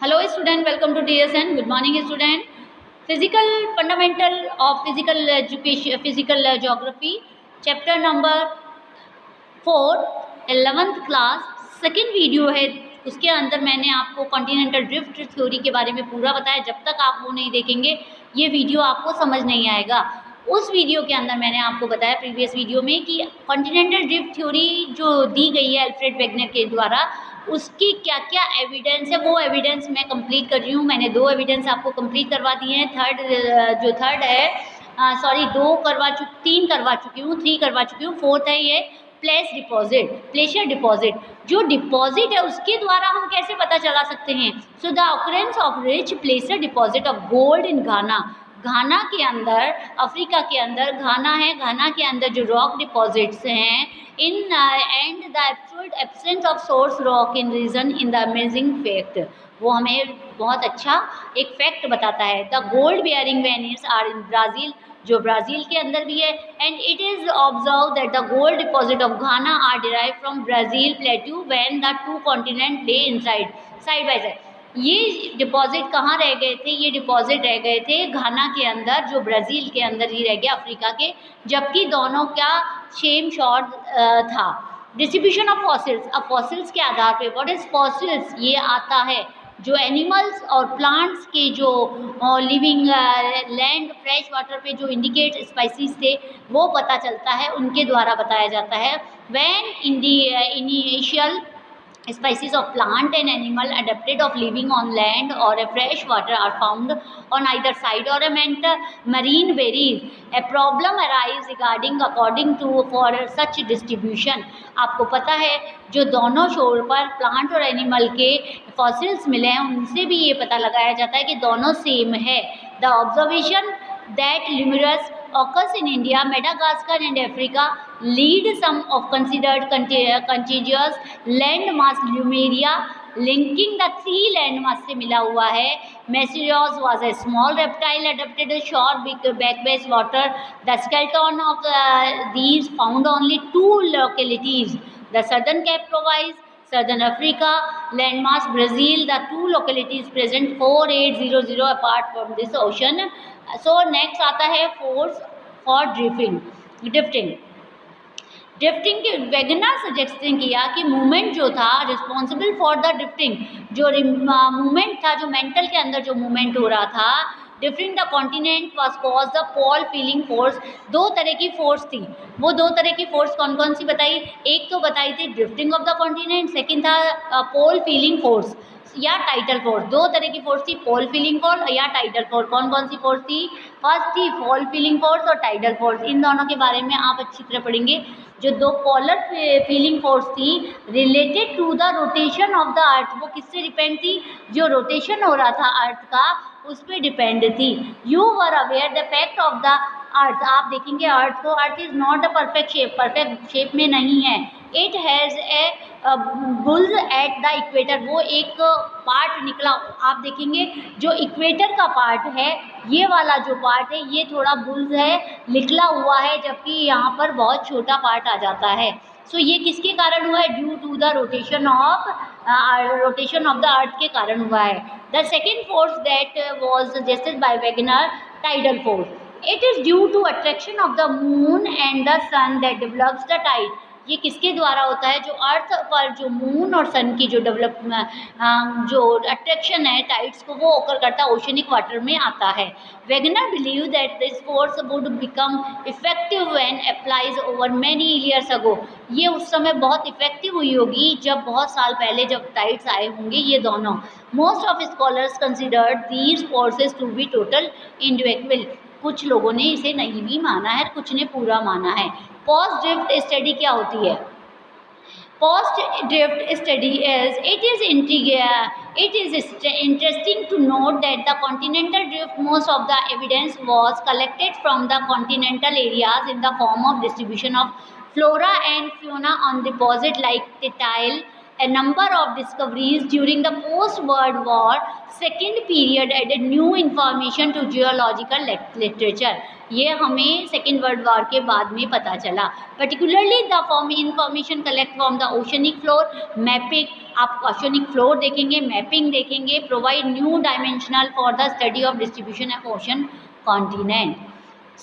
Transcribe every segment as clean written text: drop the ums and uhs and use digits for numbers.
Hello student, welcome to TSN. Good morning student. Physical fundamental of physical education, physical geography, chapter number 4, 11th class, second video है। उसके अंदर मैंने आपको continental drift theory के बारे में पूरा बताया। जब तक आप वो नहीं देखेंगे ये वीडियो आपको समझ नहीं आएगा। उस वीडियो के अंदर मैंने आपको बताया प्रीवियस वीडियो में कि कॉन्टिनेंटल ड्रिफ्ट थ्योरी जो दी गई है अल्फ्रेड वेगनर के द्वारा, उसकी क्या क्या एविडेंस है, वो एविडेंस मैं कंप्लीट कर रही हूँ। मैंने 2 एविडेंस आपको कंप्लीट करवा दिए हैं। थर्ड है, सॉरी 3 करवा चुकी हूँ, 3 करवा चुकी हूँ। 4th है ये प्लेशियर डिपॉजिट। जो डिपॉजिट है उसके द्वारा हम कैसे पता चला सकते हैं। So the occurrence of rich placer deposit of gold in Ghana. Ghana के अंदर, अफ्रीका के अंदर घाना है, घाना के अंदर जो रॉक डिपॉजिट्स हैं in and the absolute absence of source rock in region in the amazing fact. वो हमें बहुत अच्छा एक फैक्ट बताता है। The gold bearing venues are in Brazil, जो ब्राज़ील के अंदर भी है। And it is observe that the gold deposit of Ghana are derive from Brazil plateau when the 2 continent lay inside side by side. ये deposit कहाँ रह गए थे? ये डिपॉजिट रह गए थे घाना के अंदर, जो ब्राज़ील के अंदर ही रह गया अफ्रीका के, जबकि दोनों क्या सेम शॉर्ट था। Distribution of fossils. अब फॉसिल्स के आधार पे, व्हाट इज फॉसिल्स, ये आता है जो एनिमल्स और प्लांट्स के जो लिविंग लैंड फ्रेश वाटर पे जो इंडिकेट स्पाइसीज थे वो पता चलता है, उनके द्वारा बताया जाता है। When in the initial species of plant and animal adapted of living on land or a fresh water are found on either side or a marine berries. A problem arise regarding according to for such distribution. आपको पता है जो दोनों शोर पर plant और animal के fossils मिले हैं उनसे भी ये पता लगाया जाता है कि दोनों सेम है। The observation that luminous occurs in India, Madagascar and Africa lead some of considered contiguous landmass Lemuria linking the 3 landmass से मिला हुआ है। Mesozoic was a small reptile adapted to short back-based water. The skeleton of these found only 2 localities, the Southern Cape Province, Southern Africa, landmass Brazil. The 2 localities present 4800 apart from this ocean. So next आता है force for drifting. के Wegener suggesting किया कि movement जो था responsible for the drifting, जो movement था, जो मेंटल के अंदर जो मूवमेंट हो रहा था differing the continent was cause the pole feeling force. 2 तरह की फोर्स थी। वो 2 तरह की फोर्स कौन कौन सी बताई? एक तो बताई थी drifting of the continent, second था पोल फीलिंग फोर्स या टाइडल फोर्स। 2 तरह की फोर्स थी, पोल फीलिंग फोर्स या टाइडल फोर्स। कौन कौन सी फोर्स थी? फर्स्ट थी पोल फीलिंग फोर्स और टाइडल फोर्स। इन दोनों के बारे में आप अच्छी तरह पढ़ेंगे। जो 2 पोलर फीलिंग फोर्स थी related to the rotation of the earth, वो किससे डिपेंड थी? जो रोटेशन हो रहा था अर्थ का उस पर डिपेंड थी। You were aware the fact of the अर्थ। आप देखेंगे अर्थ को, earth is not a perfect shape में नहीं है। It has a bulls at the equator. वो एक पार्ट निकला, आप देखेंगे जो इक्वेटर का पार्ट है, ये वाला जो पार्ट है ये थोड़ा बुल्स है, निकला हुआ है, जबकि यहाँ पर बहुत छोटा पार्ट आ जाता है। सो ये किसके कारण हुआ है? Due to the rotation of the earth के कारण हुआ है। The second force that was suggested by Wegener, tidal force. It is due to attraction of the moon and the sun that develops the tide. ये किसके द्वारा होता है? जो अर्थ पर जो मून और सन की जो जो अट्रैक्शन है टाइड्स को, वो ओकर करता ओशनिक वाटर में आता है। Wegener believe that this force would become effective when applies over many years ago. ये उस समय बहुत इफेक्टिव हुई होगी जब बहुत साल पहले जब टाइड्स आए होंगे ये दोनों। Most of scholars considered these forces to be total individual. कुछ लोगों ने इसे नहीं भी माना है, कुछ ने पूरा माना है। पोस्ट ड्रिफ्ट स्टडी क्या होती है? Post drift study is it is interesting to note that the continental drift, most of the evidence was collected from the continental areas in the form of distribution of flora and fauna on deposit like tile, A number of discoveries during the post-World War second period added new information to geological literature. ये हमें second world war के बाद में पता चला. Particularly the form information collect from the oceanic floor, mapping, आप oceanic floor देखेंगे, mapping देखेंगे, provide new dimensional for the study of distribution of ocean continent.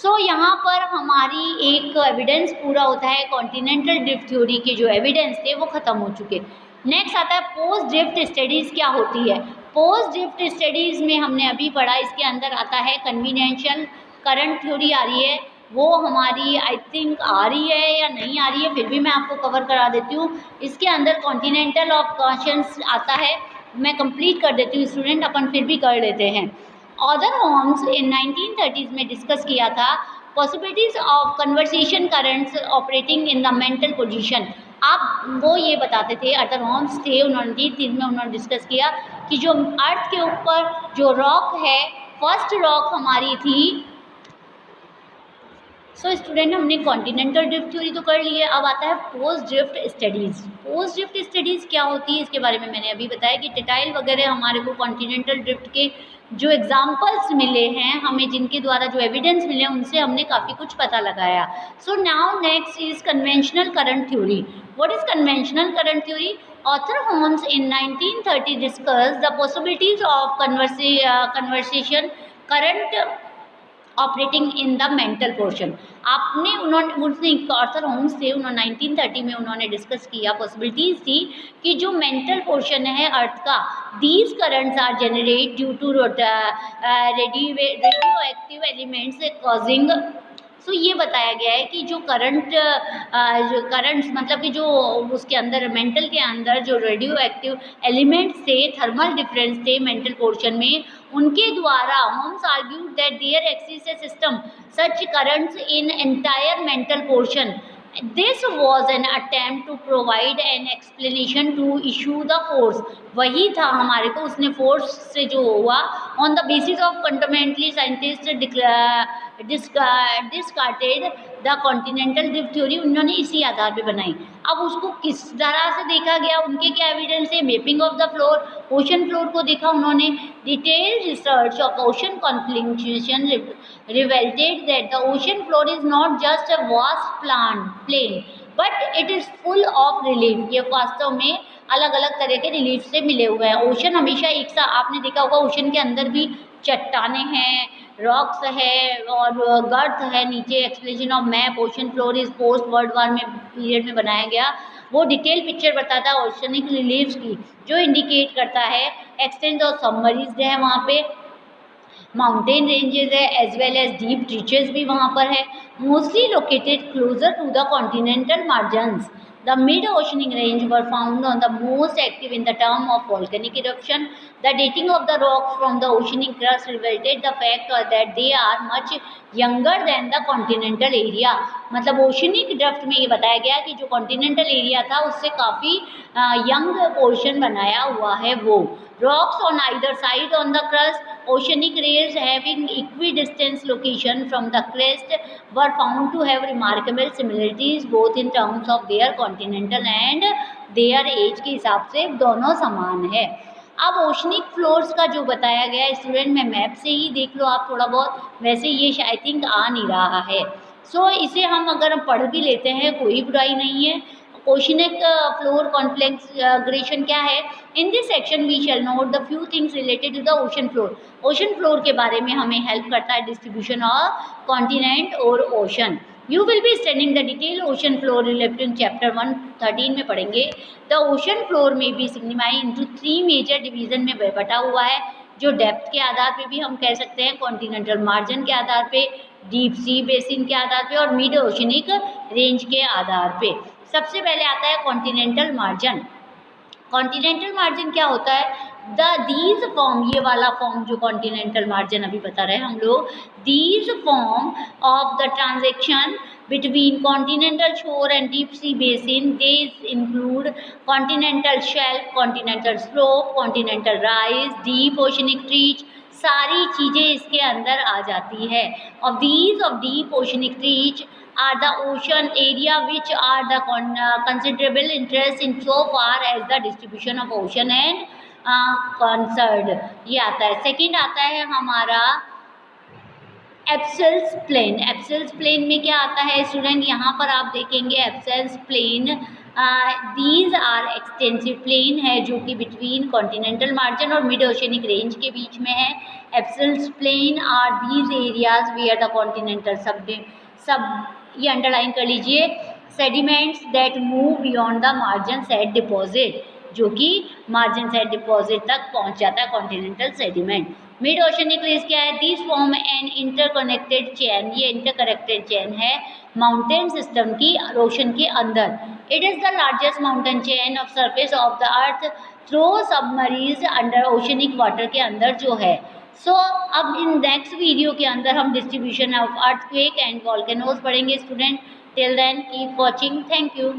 So यहाँ पर हमारी एक एविडेंस पूरा होता है. कॉन्टिनेंटल ड्रिफ्ट थ्योरी के जो एविडेंस थे वो ख़त्म हो चुके. नेक्स्ट आता है पोस्ट ड्रिफ्ट स्टडीज़. क्या होती है पोस्ट ड्रिफ्ट स्टडीज़ में? हमने अभी पढ़ा, इसके अंदर आता है कन्वीनियंशियल करंट थ्योरी आ रही है, वो हमारी आई थिंक आ रही है या नहीं आ रही है, फिर भी मैं आपको कवर करा देती हूँ. इसके अंदर कॉन्टिनेंटल ऑफ कॉन्शियस आता है, मैं कंप्लीट कर देती हूँ स्टूडेंट, अपन फिर भी कर लेते हैं. ऑदर होम्स इन 1930s में डिस्कस किया था possibilities of conversation currents operating in the mental position. आप वो ये बताते थे, अर्थर होम्स थे, उन्होंने 1930 में उन्होंने डिस्कस किया कि जो अर्थ के ऊपर जो रॉक है, फर्स्ट रॉक हमारी थी. सो स्टूडेंट, हमने कॉन्टिनेंटल ड्रिफ्ट थ्योरी तो कर ली है. अब आता है post drift studies. Post drift studies क्या होती है, इसके बारे में मैंने अभी बताया कि टिटाइल वगैरह हमारे को कॉन्टिनेंटल ड्रिफ्ट के जो एग्जाम्पल्स मिले हैं हमें, जिनके द्वारा जो एविडेंस मिले हैं, उनसे हमने काफ़ी कुछ पता लगाया. So now next is conventional current theory. What is conventional current theory? Author Holmes in 1930 discuss the possibilities of conversation current operating in the mental portion. आपने उसने ऑर्थर होम्स थे, उन्होंने 1930 में उन्होंने डिस्कस किया, पॉसिबिलिटीज़ थी कि जो मेंटल पोर्शन है अर्थ का, these currents are generate due to radioactive elements causing. So ये बताया गया है कि जो करंट्स मतलब कि जो उसके अंदर मेंटल के अंदर जो रेडियो एक्टिव एलिमेंट्स थे, थर्मल डिफरेंस थे मेंटल पोर्शन में, उनके द्वारा Holmes argued that there exist a system such currents in entire mantle portion. This was an attempt to provide an explanation to issue the force. वही था हमारे को, उसने फोर्स से जो हुआ on the basis of fundamentally scientist discarded the continental drift theory. उन्होंने इसी आधार पे बनाई. अब उसको किस तरह से देखा गया, उनके क्या एविडेंस है? Mapping of the floor, ocean floor को देखा उन्होंने. Detailed research of ocean confliction revealed that the ocean floor is not just a vast plain but it is full of relief. ये वास्तव में अलग अलग तरह के रिलीफ से मिले हुए हैं. ओशन हमेशा एक सा, आपने देखा होगा ओशन के अंदर भी चट्टानें हैं, रॉक्स है और गर्थ है नीचे. Explanation of map ocean floor is post world war में पीरियड में बनाया गया. वो डिटेल पिक्चर बताता है ओशनिक रिलीफ्स की, जो इंडिकेट करता है एक्सटेंट ऑफ सबमरीज है वहाँ पे, माउंटेन रेंजेस है, as well as deep trenches भी वहाँ पर है. Mostly located closer to the continental margins. The mid-oceanic range were found on the most active in the term of volcanic eruption. The dating of the rocks from the oceanic crust revealed the fact that they are much younger than the continental area. मतलब oceanic drift में ये बताया गया कि जो continental area था उससे काफ़ी यंग पोर्शन बनाया हुआ है वो. Rocks on either side on the crust, oceanic rays having equidistant location from the crest were found to have remarkable similarities both in terms of their continental and their age. के हिसाब से दोनों समान है. अब ओशनिक फ्लोर्स का जो बताया गया है स्टूडेंट, में मैप से ही देख लो आप थोड़ा बहुत, वैसे ये आई थिंक आ नहीं रहा है. सो इसे हम अगर पढ़ भी लेते हैं कोई बुराई नहीं है. ओशनिक फ्लोर कॉन्फ्लिग्रेशन क्या है? In this section we shall note the few things related to the ocean floor. Ocean floor के बारे में हमें हेल्प करता है डिस्ट्रीब्यूशन ऑफ कॉन्टिनेंट और ocean. You will be studying the detail ocean floor related chapter 113 में पढ़ेंगे. The ocean floor में be signify into 3 major division में बटा हुआ है, जो डेप्थ के आधार पे भी हम कह सकते हैं, कॉन्टिनेंटल मार्जिन के आधार पे, डीप सी बेसिन के आधार पे और मिड ओशनिक रेंज के आधार पे. सबसे पहले आता है कॉन्टिनेंटल मार्जिन. कॉन्टिनेंटल मार्जिन क्या होता है? दीज फॉर्म, ये वाला फॉर्म जो कॉन्टिनेंटल मार्जिन अभी बता रहे हैं हम लोग, these form of the transaction between continental shore and deep sea basin. These include continental shelf, continental slope, continental rise, deep oceanic reach, सारी चीज़ें इसके अंदर आ जाती है। Of these of deep oceanic reach are the ocean area which are the considerable interest in so far as the distribution of ocean and concerned। ये आता है। Second आता है हमारा एप्सल्स प्लेन। एप्सल्स प्लेन में क्या आता है स्टूडेंट, यहाँ पर आप देखेंगे abyssal plain these are extensive plain है जो कि बिटवीन कॉन्टिनेंटल मार्जिन और मिड ओशनिक रेंज के बीच में है। Abyssal plain are these areas where the continental सब ये अंडरलाइन कर लीजिए, sediments that move beyond the margin set deposit, जो कि मार्जिन सेट डिपॉजिट तक पहुंच जाता है continental sediment. Mid oceanic range क्या है, this form an interconnected chain, ये इंटरकनेक्टेड चेन है माउंटेन सिस्टम की ओशन के अंदर। It is the largest mountain chain of surface of the earth through submarines under oceanic water के अंदर जो है। सो अब इन नेक्स्ट वीडियो के अंदर हम distribution of earthquake and volcanoes पढ़ेंगे student. Till then keep watching, thank you.